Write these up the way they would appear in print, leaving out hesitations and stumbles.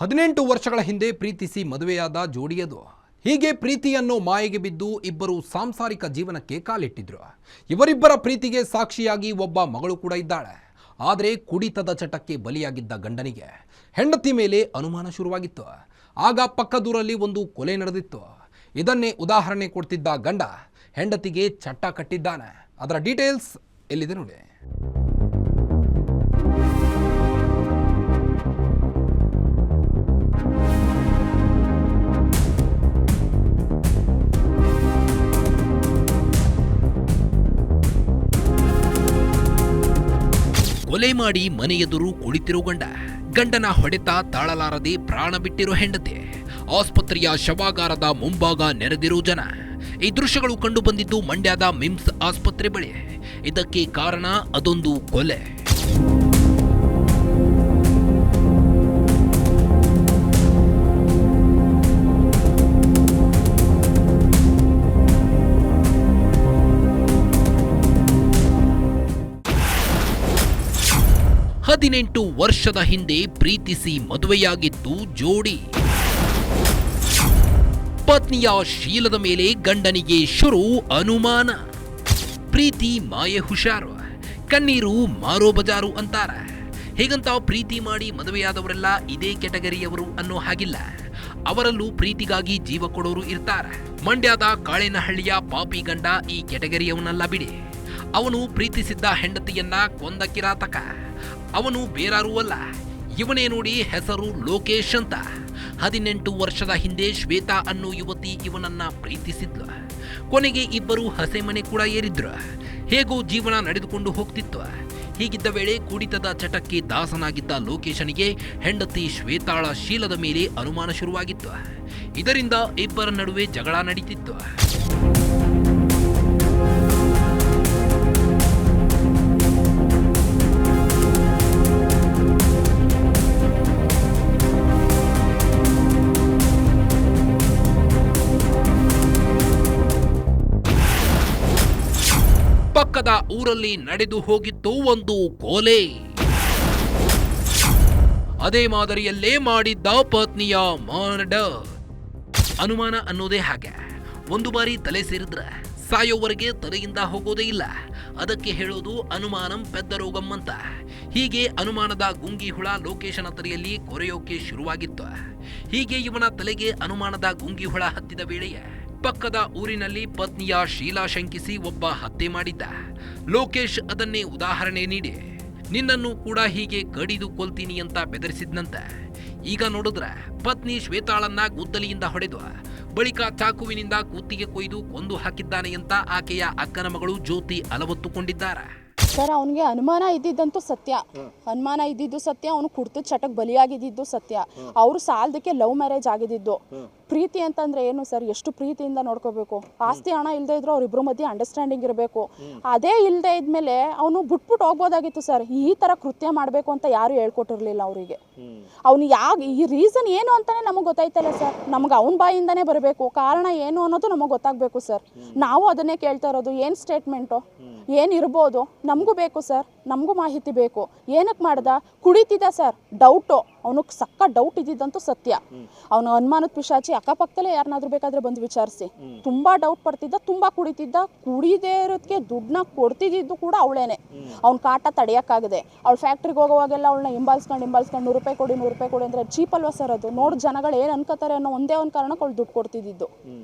18 ವರ್ಷಗಳ ಹಿಂದೆ ಪ್ರೀತಿಸಿ ಮದುವೆಯಾದ ಜೋಡಿಯದು. ಹೀಗೆ ಪ್ರೀತಿಯನ್ನು ಮಾಯೆಗೆ ಬಿದ್ದು ಇಬ್ಬರು ಸಾಂಸಾರಿಕ ಜೀವನಕ್ಕೆ ಕಾಲಿಟ್ಟಿದ್ರು. ಇವರಿಬ್ಬರ ಪ್ರೀತಿಗೆ ಸಾಕ್ಷಿಯಾಗಿ ಒಬ್ಬ ಮಗಳು ಕೂಡ ಇದ್ದಾಳೆ. ಆದರೆ ಕುಡಿತದ ಚಟಕ್ಕೆ ಬಲಿಯಾಗಿದ್ದ ಗಂಡನಿಗೆ ಹೆಂಡತಿ ಮೇಲೆ ಅನುಮಾನ ಶುರುವಾಗಿತ್ತು. ಆಗ ಪಕ್ಕದೂರಲ್ಲಿ ಒಂದು ಕೊಲೆ ನಡೆದಿತ್ತು. ಇದನ್ನೇ ಉದಾಹರಣೆ ಕೊಡ್ತಿದ್ದ ಗಂಡ ಹೆಂಡತಿಗೆ ಚಟ್ಟ ಕಟ್ಟಿದ್ದಾನೆ. ಅದರ ಡೀಟೇಲ್ಸ್ ಎಲ್ಲಿದೆ ನೋಡಿ. ಕೊಲೆ ಮಾಡಿ ಮನೆ ಎದುರು ಕುಳಿತಿರೋ ಗಂಡನ ಹೊಡೆತ ತಾಳಲಾರದೆ ಪ್ರಾಣ ಬಿಟ್ಟಿರೋ ಹೆಂಡತಿ, ಆಸ್ಪತ್ರೆಯ ಶವಾಗಾರದ ಮುಂಭಾಗ ನೆರೆದಿರೋ ಜನ. ಈ ದೃಶ್ಯಗಳು ಕಂಡು ಬಂದಿದ್ದು ಮಂಡ್ಯದ ಮಿಮ್ಸ್ ಆಸ್ಪತ್ರೆ ಬಳಿ. ಇದಕ್ಕೆ ಕಾರಣ ಅದೊಂದು ಕೊಲೆ. ಹದಿನೆಂಟು ವರ್ಷದ ಹಿಂದೆ ಪ್ರೀತಿಸಿ ಮದುವೆಯಾಗಿತ್ತು ಜೋಡಿ. ಪತ್ನಿಯ ಶೀಲದ ಮೇಲೆ ಗಂಡನಿಗೆ ಶುರು ಅನುಮಾನ. ಪ್ರೀತಿ ಮಾಯೆ ಹುಷಾರು, ಕಣ್ಣೀರು ಮಾರೋ ಬಜಾರು ಅಂತಾರ. ಹೀಗಂತ ಪ್ರೀತಿ ಮಾಡಿ ಮದುವೆಯಾದವರೆಲ್ಲ ಇದೇ ಕೆಟಗರಿಯವರು ಅನ್ನೋ ಹಾಗಿಲ್ಲ. ಅವರಲ್ಲೂ ಪ್ರೀತಿಗಾಗಿ ಜೀವ ಕೊಡೋರು ಇರ್ತಾರ. ಮಂಡ್ಯದ ಕಾಳೇನಹಳ್ಳಿಯ ಪಾಪಿ ಗಂಡ ಈ ಕೆಟಗರಿಯವನಲ್ಲ ಬಿಡಿ. ಅವನು ಪ್ರೀತಿಸಿದ್ದ ಹೆಂಡತಿಯನ್ನ ಕೊಂದ ಕಿರಾತಕ. ಅವನು ಬೇರಾರೂ ಅಲ್ಲ, ಇವನೇ ನೋಡಿ, ಹೆಸರು ಲೋಕೇಶ್ ಅಂತ. 18 ವರ್ಷದ ಹಿಂದೆ ಶ್ವೇತಾ ಅನ್ನೋ ಯುವತಿ ಇವನನ್ನ ಪ್ರೀತಿಸಿದ್ಲು. ಕೊನೆಗೆ ಇಬ್ಬರು ಹಸೆಮನೆ ಕೂಡ ಏರಿದ್ರು. ಹೇಗೋ ಜೀವನ ನಡೆದುಕೊಂಡು ಹೋಗ್ತಿತ್ತು. ಹೀಗಿದ್ದ ವೇಳೆ ಕುಡಿತದ ಚಟಕ್ಕೆ ದಾಸನಾಗಿದ್ದ ಲೋಕೇಶನಿಗೆ ಹೆಂಡತಿ ಶ್ವೇತಾಳ ಶೀಲದ ಮೇಲೆ ಅನುಮಾನ ಶುರುವಾಗಿತ್ತು. ಇದರಿಂದ ಇಬ್ಬರ ನಡುವೆ ಜಗಳ ನಡೀತಿತ್ತು. ಪಕ್ಕದ ಊರಲ್ಲಿ ನಡೆದು ಹೋಗಿತ್ತು ಒಂದು ಕೊಲೆ. ಅದೇ ಮಾದರಿಯಲ್ಲೇ ಮಾಡಿದ್ದ ಪತ್ನಿಯ ಮರ್ಡರ್. ಅನುಮಾನ ಅನ್ನೋದೇ ಹಾಗೆ. ಒಂದು ಬಾರಿ ತಲೆ ಸೇರಿದ್ರೆ ಸಾಯೋವರೆಗೆ ತಲೆಯಿಂದ ಹೋಗೋದೇ ಇಲ್ಲ. ಅದಕ್ಕೆ ಹೇಳೋದು ಅನುಮಾನಂ ಪೆದ್ದ ರೋಗಂ ಅಂತ. ಹೀಗೆ ಅನುಮಾನದ ಗುಂಗಿ ಹುಳ ಲೋಕೇಶನ ತಲೆಯಲ್ಲಿ ಕೊರೆಯೋಕೆ ಶುರುವಾಗಿತ್ತು. ಹೀಗೆ ಇವನ ತಲೆಗೆ ಅನುಮಾನದ ಗುಂಗಿ ಹುಳ ಹತ್ತಿದ ವೇಳೆಯೇ ಪಕ್ಕದ ಊರಿನಲ್ಲಿ ಪತ್ನಿಯ ಶೀಲಾ ಶಂಕಿಸಿ ಒಬ್ಬ ಹತ್ಯೆ ಮಾಡಿದ್ದ. ಲೋಕೇಶ್ ಅದನ್ನೇ ಉದಾಹರಣೆ ನೀಡಿ ನಿನ್ನನ್ನು ಕೂಡ ಹೀಗೆ ಕಡಿದು ಕೊಲ್ತೀನಿ ಅಂತ ಬೆದರಿಸಿದ್ನಂತೆ. ಈಗ ನೋಡಿದ್ರೆ ಪತ್ನಿ ಶ್ವೇತಾಳನ್ನ ಗುದ್ದಲಿಯಿಂದ ಹೊಡೆದು ಬಳಿಕ ಚಾಕುವಿನಿಂದ ಕುತ್ತಿಗೆ ಕೊಯ್ದು ಕೊಂದು ಹಾಕಿದ್ದಾನೆ ಅಂತ ಆಕೆಯ ಅಕ್ಕನ ಮಗಳು ಜ್ಯೋತಿ ಅಲವತ್ತುಕೊಂಡಿದ್ದಾರೆ. ಸರ್, ಅವನಿಗೆ ಅನುಮಾನ ಇದ್ದಿದ್ದಂತೂ ಸತ್ಯ. ಅನುಮಾನ ಇದ್ದಿದ್ದು ಸತ್ಯ. ಅವನು ಕುಡ್ತದ ಚಟಕ್ಕೆ ಬಲಿಯಾಗಿದ್ದು ಸತ್ಯ. ಅವರು ಸಾಲದಕ್ಕೆ ಲವ್ ಮ್ಯಾರೇಜ್ ಆಗಿದ್ದು. ಪ್ರೀತಿ ಅಂತಂದ್ರೆ ಏನು ಸರ್? ಎಷ್ಟು ಪ್ರೀತಿಯಿಂದ ನೋಡ್ಕೋಬೇಕು. ಆಸ್ತಿ ಹಣ ಇಲ್ಲದೆ ಇದ್ರು ಅವ್ರಿಬ್ರು ಮಧ್ಯೆ ಅಂಡರ್ಸ್ಟ್ಯಾಂಡಿಂಗ್ ಇರಬೇಕು. ಅದೇ ಇಲ್ಲದೆ ಇದ್ಮೇಲೆ ಅವನು ಬಿಟ್ಬಿಟ್ಟು ಹೋಗ್ಬೋದಾಗಿತ್ತು ಸರ್. ಈ ತರ ಕೃತ್ಯ ಮಾಡಬೇಕು ಅಂತ ಯಾರು ಹೇಳ್ಕೊಟ್ಟಿರ್ಲಿಲ್ಲ ಅವರಿಗೆ. ಅವನು ಈ ರೀಸನ್ ಏನು ಅಂತಾನೆ ನಮಗೆ ಗೊತ್ತಾಯ್ತಲ್ಲ ಸರ್. ನಮ್ಗೆ ಅವನ ಬಾಯಿಂದಾನೇ ಬರಬೇಕು. ಕಾರಣ ಏನು ಅನ್ನೋದು ನಮಗೆ ಗೊತ್ತಾಗಬೇಕು ಸರ್. ನಾವು ಅದನ್ನೇ ಕೇಳ್ತಾ ಇರೋದು. ಏನು ಸ್ಟೇಟ್ಮೆಂಟು, ಏನಿರ್ಬೋದು ನಮಗೂ ಬೇಕು ಸರ್. ನಮಗೂ ಮಾಹಿತಿ ಬೇಕು. ಏನಕ್ಕೆ ಮಾಡ್ದ? ಕುಡಿತಿದ್ದ ಸರ್. ಡೌಟು. ಅವನಿಗೆ ಸಕ್ಕ ಡೌಟ್ ಇದ್ದಿದ್ದಂತೂ ಸತ್ಯ. ಅವನು ಅನುಮಾನದ ಪಿಶಾಚಿ. ಅಕ್ಕಪಕ್ಕದಲ್ಲೇ ಯಾರನ್ನಾದ್ರೂ ಬೇಕಾದ್ರೆ ಬಂದು ವಿಚಾರಿಸಿ. ತುಂಬಾ ಡೌಟ್ ಪಡ್ತಿದ್ದ, ತುಂಬಾ ಕುಡಿತಿದ್ದ. ಕುಡಿದೇ ಇರೋದಕ್ಕೆ ದುಡ್ಡನ್ನ ಕೊಡ್ತಿದ್ದು ಕೂಡ ಅವಳೇನೆ. ಅವ್ನ ಕಾಟ ತಡೆಯೋಕ್ಕಾಗದೆ ಅವಳು ಫ್ಯಾಕ್ಟ್ರಿಗೆ ಹೋಗುವಾಗೆಲ್ಲ ಅವಳನ್ನ ಹಿಂಬಾಲಿಸ್ಕೊಂಡು $100 ಕೊಡಿ ಅಂದ್ರೆ ಚೀಪ್ ಅಲ್ವಾ ಸರ್ ಅದು? ನೋಡಿ ಜನಗಳು ಏನು ಅನ್ಕೋತಾರೆ ಅನ್ನೋ ಒಂದೇ ಒಂದು ಕಾರಣಕ್ಕೆ ಅವಳು ದುಡ್ಡು ಕೊಡ್ತಿದ್ದು.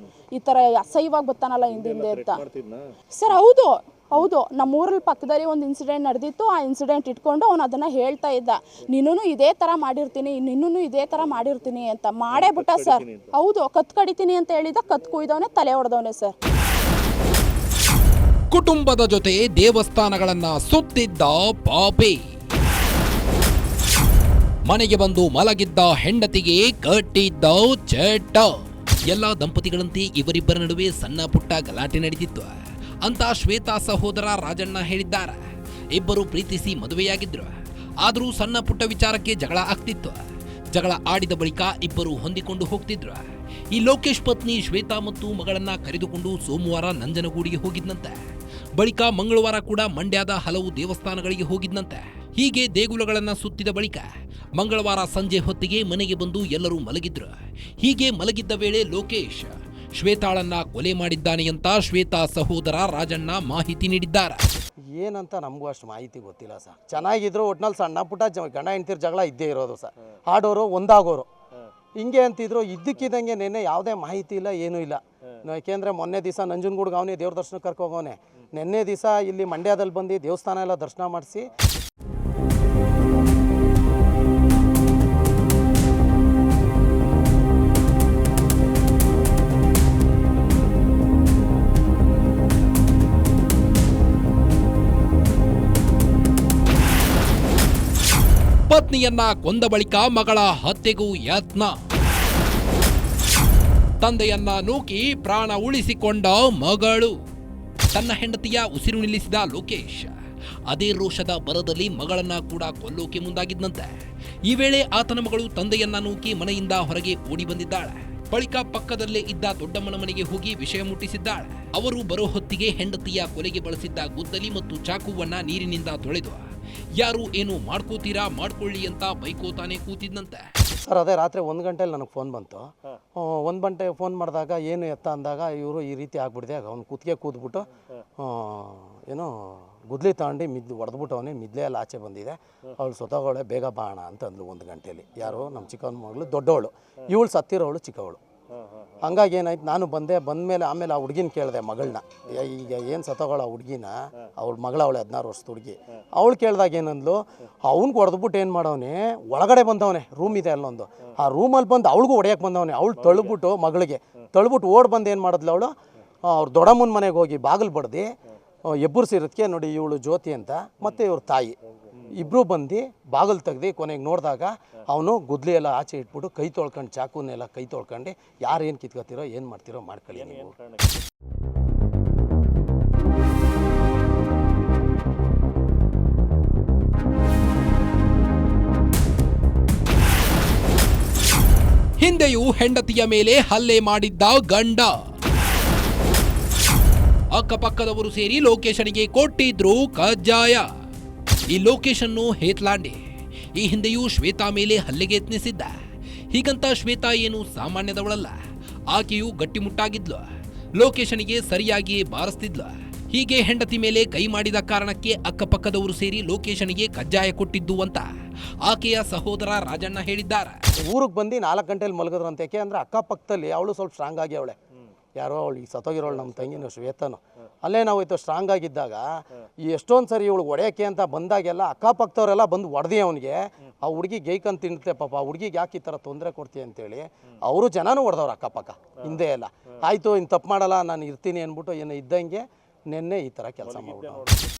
ಈ ಥರ ಅಸಹ್ಯವಾಗಿ ಬರ್ತಾನಲ್ಲ ಹಿಂದೆ ಅಂತ ಸರ್. ಹೌದು, ನಮ್ಮೂರಲ್ಲಿ ಪಕ್ಕದಲ್ಲಿ ಒಂದು ಇನ್ಸಿಡೆಂಟ್ ನಡೆದಿತ್ತು. ಆ ಇನ್ಸಿಡೆಂಟ್ ಇಟ್ಕೊಂಡು ಅವನು ಅದನ್ನು ಹೇಳ್ತಾ ಇದ್ದ. ನಿನ್ನೂ ಇದೇ ಥರ ಮಾಡಿರ್ತೀನಿ ಅಂತ. ಮಾಡೇ ಬಿಟ್ಟ ಸರ್. ಹೌದು, ಕತ್ ಕಡಿತೀನಿ ಅಂತ ಹೇಳಿದ. ಕತ್ ಕುಯ್ದವನೇ, ತಲೆ ಹೊಡೆದವನೇ ಸರ್. ಕುಟುಂಬದ ಜೊತೆ ದೇವಸ್ಥಾನಗಳನ್ನ ಸುತ್ತಿದ್ದ ಪಾಪಿ. ಮನೆಗೆ ಬಂದು ಮಲಗಿದ್ದ ಹೆಂಡತಿಗೆ ಕಟ್ಟಿದ್ದ ಚಟ. ಎಲ್ಲ ದಂಪತಿಗಳಂತೆ ಇವರಿಬ್ಬರ ನಡುವೆ ಸಣ್ಣ ಪುಟ್ಟ ಗಲಾಟೆ ನಡೆದಿತ್ತು ಅಂತ ಶ್ವೇತಾ ಸಹೋದರ ರಾಜಣ್ಣ ಹೇಳಿದ್ದಾರೆ. ಇಬ್ಬರು ಪ್ರೀತಿಸಿ ಮದುವೆಯಾಗಿದ್ರು. ಆದರೂ ಸಣ್ಣ ಪುಟ್ಟ ವಿಚಾರಕ್ಕೆ ಜಗಳ ಆಗ್ತಿತ್ತು. ಜಗಳ ಆಡಿದ ಬಳಿಕ ಇಬ್ಬರು ಹೊಂದಿಕೊಂಡು ಹೋಗ್ತಿದ್ರು. ಈ ಲೋಕೇಶ್ ಪತ್ನಿ ಶ್ವೇತಾ ಮತ್ತು ಮಗಳನ್ನ ಕರೆದುಕೊಂಡು ಸೋಮವಾರ ನಂಜನಗೂಡಿಗೆ ಹೋಗಿದ್ನಂತೆ. ಬಳಿಕ ಮಂಗಳವಾರ ಕೂಡ ಮಂಡ್ಯದ ಹಲವು ದೇವಸ್ಥಾನಗಳಿಗೆ ಹೋಗಿದ್ನಂತೆ. ಹೀಗೆ ದೇಗುಲಗಳನ್ನು ಸುತ್ತಿದ ಬಳಿಕ ಮಂಗಳವಾರ ಸಂಜೆ ಹೊತ್ತಿಗೆ ಮನೆಗೆ ಬಂದು ಎಲ್ಲರೂ ಮಲಗಿದ್ರು. ಹೀಗೆ ಮಲಗಿದ್ದ ವೇಳೆ ಲೋಕೇಶ್ ಶ್ವೇತಾಳನ್ನ ಕೊಲೆ ಮಾಡಿದ್ದಾನೆ ಅಂತ ಶ್ವೇತಾ ಸಹೋದರ ರಾಜಣ್ಣ ಮಾಹಿತಿ ನೀಡಿದ್ದಾರೆ. ಏನಂತ ನಮಗೂ ಅಷ್ಟು ಮಾಹಿತಿ ಗೊತ್ತಿಲ್ಲ ಸರ್. ಚೆನ್ನಾಗಿದ್ರು ಒಟ್ನಲ್ಲಿ ಸಣ್ಣ ಪುಟ್ಟ ಗಂಡ ಹೆಂಡ್ತಿರ ಜಗಳ ಇದ್ದೇ ಇರೋದು ಸರ್. ಆಡೋರು ಒಂದಾಗೋರು ಹಿಂಗೆ ಅಂತಿದ್ರು. ಇದ್ದಕ್ಕಿದ್ದಂಗೆ ನೆನ್ನೆ ಯಾವುದೇ ಮಾಹಿತಿ ಇಲ್ಲ, ಏನೂ ಇಲ್ಲ. ಯಾಕೆಂದರೆ ಮೊನ್ನೆ ದಿವಸ ನಂಜನಗೂಡ್ಗೆ ಅವನೇ ದೇವ್ರ ದರ್ಶನಕ್ಕೆ ಕರ್ಕೋಗವನೆ. ನೆನ್ನೆ ದಿವಸ ಇಲ್ಲಿ ಮಂಡ್ಯದಲ್ಲಿ ಬಂದು ದೇವಸ್ಥಾನ ಎಲ್ಲ ದರ್ಶನ ಮಾಡಿಸಿ ಪತ್ನಿಯನ್ನ ಕೊಂದ ಬಳಿಕ ಮಗಳ ಹತ್ಯೆಗೂ ಯತ್ನ. ತಂದೆಯನ್ನ ನೂಕಿ ಪ್ರಾಣ ಉಳಿಸಿಕೊಂಡ ಮಗಳು. ತನ್ನ ಹೆಂಡತಿಯ ಉಸಿರು ನಿಲ್ಲಿಸಿದ ಲೋಕೇಶ್ ಅದೇ ರೋಷದ ಬರದಲ್ಲಿ ಮಗಳನ್ನ ಕೂಡ ಕೊಲ್ಲೋಕೆ ಮುಂದಾಗಿದ್ದಂತೆ. ಈ ವೇಳೆ ಆತನ ಮಗಳು ತಂದೆಯನ್ನ ನೂಕಿ ಮನೆಯಿಂದ ಹೊರಗೆ ಓಡಿ ಬಂದಿದ್ದಾಳೆ. ಬಳಿಕ ಪಕ್ಕದಲ್ಲೇ ಇದ್ದ ದೊಡ್ಡಮ್ಮನ ಮನೆಗೆ ಹೋಗಿ ವಿಷಯ ಮುಟ್ಟಿಸಿದ್ದಾಳೆ. ಅವರು ಬರೋ ಹೊತ್ತಿಗೆ ಹೆಂಡತಿಯ ಕೊಲೆಗೆ ಬಳಸಿದ್ದ ಗುದ್ದಲಿ ಮತ್ತು ಚಾಕುವನ್ನ ನೀರಿನಿಂದ ತೊಳೆದು ಯಾರು ಏನು ಮಾಡ್ಕೋತೀರಾ ಮಾಡ್ಕೊಳ್ಳಿ ಅಂತ ಬೈಕೋತಾನೆ ಕೂತಿದ್ದಂತೆ. ಸರ್ ಅದೇ ರಾತ್ರಿ 1 ಗಂಟೆಲಿ ನನಗೆ ಫೋನ್ ಬಂತು. 1 ಗಂಟೆ ಫೋನ್ ಮಾಡಿದಾಗ ಏನು ಎತ್ತ ಅಂದಾಗ ಇವರು ಈ ರೀತಿ ಆಗ್ಬಿಟ್ಟಿದೆ. ಅವ್ನು ಕುತ್ತಿಗೆ ಕೂದ್ಬಿಟ್ಟು ಏನೋ ಗುದ್ಲಿ ತಗೊಂಡು ಹೊಡೆದ್ಬಿಟ್ಟು ಅವನೇ ಮಿದ್ಲೆ ಎಲ್ಲ ಆಚೆ ಬಂದಿದೆ. ಅವಳು ಸೊತಗೋಳೆ ಬೇಗ ಬಾಣ ಅಂತ ಅಂದ್ಲು 1 ಗಂಟೆಯಲ್ಲಿ. ಯಾರು ನಮ್ಮ ಚಿಕ್ಕವನ ಮಗಳು ದೊಡ್ಡವಳು, ಇವಳು ಸತ್ತಿರೋವಳು ಚಿಕ್ಕವಳು. ಹಂಗಾಗಿ ಏನಾಯ್ತು, ನಾನು ಬಂದಮೇಲೆ ಆಮೇಲೆ ಆ ಹುಡುಗಿನ ಕೇಳಿದೆ ಮಗಳನ್ನ. ಈಗ ಏನು ಸತ್ತೋಗಳ ಹುಡುಗಿನ, ಅವಳ ಮಗಳವಳೆ 16 ವರ್ಷದ ಹುಡುಗಿ. ಅವಳು ಕೇಳಿದಾಗ ಏನಂದ್ಲು, ಅವ್ನಿಗೆ ಹೊಡೆದ್ಬಿಟ್ಟು ಏನು ಮಾಡವನೆ ಒಳಗಡೆ ಬಂದವನೆ, ರೂಮ್ ಇದೆ ಅಲ್ಲೊಂದು, ಆ ರೂಮಲ್ಲಿ ಬಂದು ಅವಳಿಗೂ ಹೊಡೆಯಕ್ಕೆ ಬಂದವನೆ. ಅವಳು ತಳ್ಬಿಟ್ಟು ಮಗಳಿಗೆ ತಳ್ಬಿಟ್ಟು ಓಡ್ ಬಂದು ಏನು ಮಾಡಿದ್ಲು ಅವಳು, ಅವ್ರ ದೊಡ್ಡಮ್ಮನ ಮನೆಗೆ ಹೋಗಿ ಬಾಗಿಲು ಬಡ್ದು ಎಬ್ಬರಿಸಿರೋದಕ್ಕೆ ನೋಡಿ ಇವಳು ಜ್ಯೋತಿ ಅಂತ ಮತ್ತು ಇವ್ರ ತಾಯಿ ಇಬ್ಬರು ಬಂದು ಬಾಗಿಲು ತೆಗ್ದು ಕೊನೆಗೆ ನೋಡಿದಾಗ ಅವನು ಗುದ್ಲಿ ಎಲ್ಲ ಆಚೆ ಇಟ್ಬಿಟ್ಟು ಕೈ ತೊಳ್ಕೊಂಡು ಚಾಕುನೆಲ್ಲ ಕೈ ತೊಳ್ಕೊಂಡು ಯಾರು ಏನು ಕಿತ್ಕೋತಿರೋ ಏನು ಮಾಡ್ತಿರೋ ಮಾಡ್ಕೊಳ್ಳಿ ನೀವು. ಹಿಂದೆಯೂ ಹೆಂಡತಿಯ ಮೇಲೆ ಹಲ್ಲೆ ಮಾಡಿದ್ದ ಗಂಡ. ಅಕ್ಕಪಕ್ಕದವರು ಸೇರಿ ಲೋಕೇಶನಿಗೆ ಕೊಟ್ಟಿದ್ರು ಕಜ್ಜಾಯ. ಈ ಲೋಕೇಶನ್ನು ಹೇತ್ಲಾಂಡೆ ಈ ಹಿಂದೆಯೂ ಶ್ವೇತಾ ಮೇಲೆ ಹಲ್ಲೆಗೆ ಯತ್ನಿಸಿದ್ದ. ಹೀಗಂತ ಶ್ವೇತಾ ಏನು ಸಾಮಾನ್ಯದವಳಲ್ಲ. ಆಕೆಯು ಗಟ್ಟಿಮುಟ್ಟಾಗಿದ್ಲು, ಲೋಕೇಶನಿಗೆ ಸರಿಯಾಗಿ ಬಾರಿಸ್ತಿದ್ಲು. ಹೀಗೆ ಹೆಂಡತಿ ಮೇಲೆ ಕೈ ಮಾಡಿದ ಕಾರಣಕ್ಕೆ ಅಕ್ಕಪಕ್ಕದವರು ಸೇರಿ ಲೋಕೇಶನಿಗೆ ಕಜ್ಜಾಯ ಕೊಟ್ಟಿದ್ದು ಅಂತ ಆಕೆಯ ಸಹೋದರ ರಾಜಣ್ಣ ಹೇಳಿದ್ದಾರೆ. ಊರಿಗೆ ಬಂದು 4 ಗಂಟೆಲಿ ಮಲಗಿದ್ರಂತೆ. ಯಾಕೆ ಅಂದರೆ ಅಕ್ಕಪಕ್ಕದಲ್ಲಿ ಅವಳು ಸ್ವಲ್ಪ ಸ್ಟ್ರಾಂಗ್ ಆಗಿ ಅವಳೆ, ಯಾರೋ ಅವಳು ಈಗ ಸತ್ತೋಗಿರೋಳು ನಮ್ಮ ತಂಗಿನ ಶ್ವೇತನು. ಅಲ್ಲೇ ನಾವು ಇತ್ತು ಸ್ಟ್ರಾಂಗ್ ಆಗಿದ್ದಾಗ ಈ ಎಷ್ಟೊಂದು ಸರಿ ಇವಳು ಹೊಡೆಯೋಕ್ಕೆ ಅಂತ ಬಂದಾಗೆಲ್ಲ ಅಕ್ಕಪಕ್ಕದವರೆಲ್ಲ ಬಂದು ಹೊಡೆದಿ ಅವನಿಗೆ. ಆ ಹುಡುಗಿ ಗೈಕಂತ ತಿಂತೆ ಪಾಪ. ಆ ಹುಡುಗಿಗೆ ಯಾಕೆ ಈ ಥರ ತೊಂದರೆ ಕೊಡ್ತೀಯ ಅಂತೇಳಿ ಅವರು ಜನನೂ ಹೊಡೆದವ್ರು ಅಕ್ಕಪಕ್ಕ ಹಿಂದೆ ಎಲ್ಲ. ಆಯಿತು ಇನ್ನು ತಪ್ಪು ಮಾಡಲ್ಲ ನಾನು ಇರ್ತೀನಿ ಅಂದ್ಬಿಟ್ಟು ಏನು ಇದ್ದಂಗೆ ನಿನ್ನೆ ಈ ಥರ ಕೆಲಸ ಮಾಡ್ಬಿಟ್ಟು.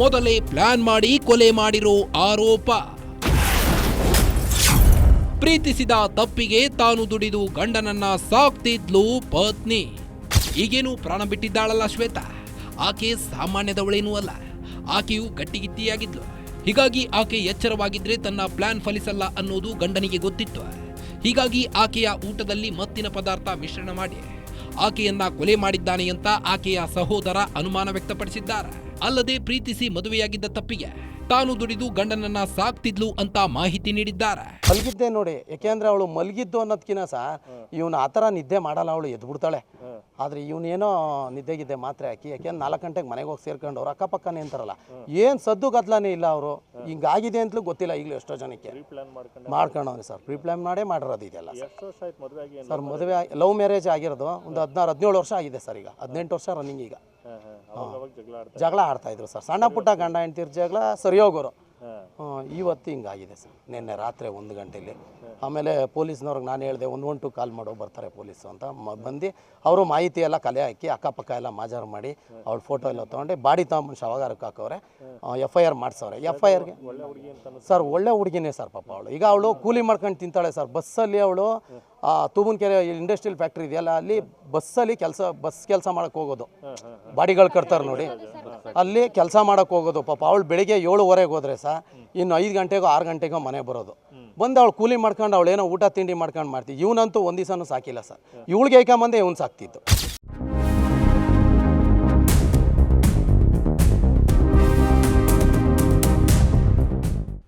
ಮೊದಲೇ ಪ್ಲಾನ್ ಮಾಡಿ ಕೊಲೆ ಮಾಡಿರೋ ಆರೋಪ. ಪ್ರೀತಿಸಿದ ತಪ್ಪಿಗೆ ತಾನು ದುಡಿದು ಗಂಡನನ್ನ ಸಾಕ್ತಿದ್ಲು ಪತ್ನಿ. ಈಗೇನು ಪ್ರಾಣ ಬಿಟ್ಟಿದ್ದಾಳಲ್ಲ ಶ್ವೇತಾ, ಆಕೆ ಸಾಮಾನ್ಯದವಳೇನೂ ಅಲ್ಲ. ಆಕೆಯು ಗಟ್ಟಿಗಿತ್ತಿಯಾಗಿದ್ಲು. ಹೀಗಾಗಿ ಆಕೆ ಎಚ್ಚರವಾಗಿದ್ರೆ ತನ್ನ ಪ್ಲಾನ್ ಫಲಿಸಲ್ಲ ಅನ್ನೋದು ಗಂಡನಿಗೆ ಗೊತ್ತಿತ್ತು. ಹೀಗಾಗಿ ಆಕೆಯ ಊಟದಲ್ಲಿ ಮತ್ತಿನ ಪದಾರ್ಥ ಮಿಶ್ರಣ ಮಾಡಿ ಆಕೆಯನ್ನ ಕೊಲೆ ಮಾಡಿದ್ದಾನೆ ಅಂತ ಆಕೆಯ ಸಹೋದರ ಅನುಮಾನ ವ್ಯಕ್ತಪಡಿಸಿದ್ದಾರೆ. ಅಲ್ಲದೆ ಪ್ರೀತಿಸಿ ಮದುವೆಯಾಗಿದ್ದ ತಪ್ಪಿಗೆ ತಾನು ದುಡಿದು ಗಂಡನನ್ನ ಸಾಕ್ತಿದ್ಲು ಅಂತ ಮಾಹಿತಿ ನೀಡಿದ್ದಾರೆ. ಮಲಗಿದ್ದೆ ನೋಡಿ, ಯಾಕೆಂದ್ರೆ ಅವಳು ಮಲಗಿದ್ದು ಅನ್ನೋದಕ್ಕಿಂತ ಸರ್ ಇವನು ಆ ಥರ ನಿದ್ದೆ ಮಾಡಲ್ಲ. ಅವಳು ಎದ್ಬಿಡ್ತಾಳೆ. ಆದರೆ ಇವನೇನೋ ನಿದ್ದೆಗಿದ್ದೆ ಮಾತ್ರ ಹಾಕಿ, ಯಾಕೆಂದ್ರೆ 4 ಗಂಟೆಗೆ ಮನೆಗೆ ಹೋಗಿ ಸೇರ್ಕೊಂಡು ಅವ್ರು ಅಕ್ಕಪಕ್ಕನೇ ಅಂತಾರಲ್ಲ, ಏನು ಸದ್ದು ಗದ್ಲಾನೇ ಇಲ್ಲ. ಅವರು ಹಿಂಗಾಗಿದೆ ಅಂತಲೂ ಗೊತ್ತಿಲ್ಲ ಈಗಲೂ ಎಷ್ಟೋ ಜನಕ್ಕೆ. ಮಾಡ್ಕೊಂಡವ್ರಿ ಸರ್, ಪ್ರೀ ಪ್ಲಾನ್ ಮಾಡೇ ಮಾಡಿರೋದು ಇದೆಲ್ಲ ಸರ್. ಮದುವೆ ಲವ್ ಮ್ಯಾರೇಜ್ ಆಗಿರೋದು ಒಂದು 16-17 ವರ್ಷ ಆಗಿದೆ ಸರ್. ಈಗ 18 ವರ್ಷ ರನ್ನಿಂಗ್. ಈಗ ಜಗಳ ಆಡ್ತಾ ಇದ್ರು ಸರ್, ಸಣ್ಣ ಪುಟ್ಟ ಗಂಡ ಹೆಂಡ್ತಿರ್ ಜಗಳ ಸರಿ ಹೋಗೋರು. ಇವತ್ತು ಹಿಂಗಾಗಿದೆ ಸರ್. ನಿನ್ನೆ ರಾತ್ರಿ 1 ಗಂಟೆಯಲ್ಲಿ. ಆಮೇಲೆ ಪೊಲೀಸ್ನವ್ರಿಗೆ ನಾನು ಹೇಳಿದೆ 112 ಕಾಲ್ ಮಾಡೋ ಬರ್ತಾರೆ ಪೊಲೀಸು ಅಂತ. ಬಂದು ಅವರು ಮಾಹಿತಿ ಎಲ್ಲ ಕಲೆ ಹಾಕಿ ಅಕ್ಕಪಕ್ಕ ಎಲ್ಲ ಮಾಜಾರು ಮಾಡಿ ಅವಳ ಫೋಟೋ ಎಲ್ಲ ತೊಗೊಂಡು ಬಾಡಿ ತಗೊಂಬಂದು ಶವಗಾರಕ್ಕೆ ಹಾಕವ್ರೆ. FIR ಮಾಡಿಸವ್ರೆ. FIRಗೆ ಸರ್ ಒಳ್ಳೆ ಹುಡುಗಿನೇ ಸರ್ ಪಾಪ ಅವಳು. ಈಗ ಅವಳು ಕೂಲಿ ಮಾಡ್ಕೊಂಡು ತಿಂತಾಳೆ ಸರ್. ಬಸ್ಸಲ್ಲಿ ಅವಳು ತೂಬನ್ಕೆರೆ ಇಂಡಸ್ಟ್ರಿಯಲ್ ಫ್ಯಾಕ್ಟ್ರಿ ಇದೆಯಲ್ಲ, ಅಲ್ಲಿ ಬಸ್ಸಲ್ಲಿ ಬಸ್ ಕೆಲಸ ಮಾಡೋಕ್ಕೆ ಹೋಗೋದು. ಬಾಡಿಗಳು ಕಟ್ತಾರೆ ನೋಡಿ, ಅಲ್ಲಿ ಕೆಲಸ ಮಾಡೋಕ್ಕೆ ಹೋಗೋದು ಪಾಪ. ಅವಳು ಬೆಳಿಗ್ಗೆ 7:15 ಹೋದ್ರೆ ಸರ್, ಇನ್ನು 5 ಗಂಟೆಗೋ 6 ಗಂಟೆಗೋ ಮನೆ ಬರೋದು. ಬಂದು ಅವಳು ಕೂಲಿ ಮಾಡ್ಕೊಂಡು ಅವಳು ಏನೋ ಊಟ ತಿಂಡಿ ಮಾಡ್ಕೊಂಡು ಮಾಡ್ತೀವಿ. ಇವನಂತೂ ಒಂದು ದಿವಸನೂ ಸಾಕಿಲ್ಲ ಸರ್. ಇವಳಿಗೆ ಐಕೊಂಬಂದೆ ಇವ್ನು ಸಾಕ್ತಿತ್ತು.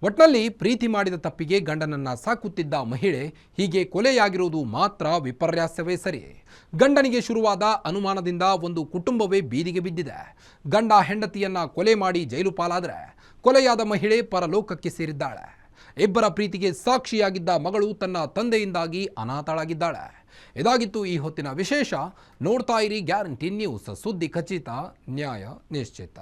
ಒಟ್ನಲ್ಲಿ ಪ್ರೀತಿ ಮಾಡಿದ ತಪ್ಪಿಗೆ ಗಂಡನನ್ನ ಸಾಕುತ್ತಿದ್ದ ಮಹಿಳೆ ಹೀಗೆ ಕೊಲೆಯಾಗಿರುವುದು ಮಾತ್ರ ವಿಪರ್ಯಾಸವೇ ಸರಿ. ಗಂಡನಿಗೆ ಶುರುವಾದ ಅನುಮಾನದಿಂದ ಒಂದು ಕುಟುಂಬವೇ ಬೀದಿಗೆ ಬಿದ್ದಿದೆ. ಗಂಡ ಹೆಂಡತಿಯನ್ನ ಕೊಲೆ ಮಾಡಿ ಜೈಲು ಪಾಲಾದರೆ ಕೊಲೆಯಾದ ಮಹಿಳೆ ಪರಲೋಕಕ್ಕೆ ಸೇರಿದ್ದಾಳೆ. ಇಬ್ಬರ ಪ್ರೀತಿಗೆ ಸಾಕ್ಷಿಯಾಗಿದ್ದ ಮಗಳು ತನ್ನ ತಂದೆಯಿಂದಾಗಿ ಅನಾಥಳಾಗಿದ್ದಾಳೆ. ಇದಾಗಿತ್ತು ಈ ಹೊತ್ತಿನ ವಿಶೇಷ. ನೋಡ್ತಾ ಇರಿ ಗ್ಯಾರಂಟಿ ನ್ಯೂಸ್, ಸುದ್ದಿ ಖಚಿತ, ನ್ಯಾಯ ನಿಶ್ಚಿತ.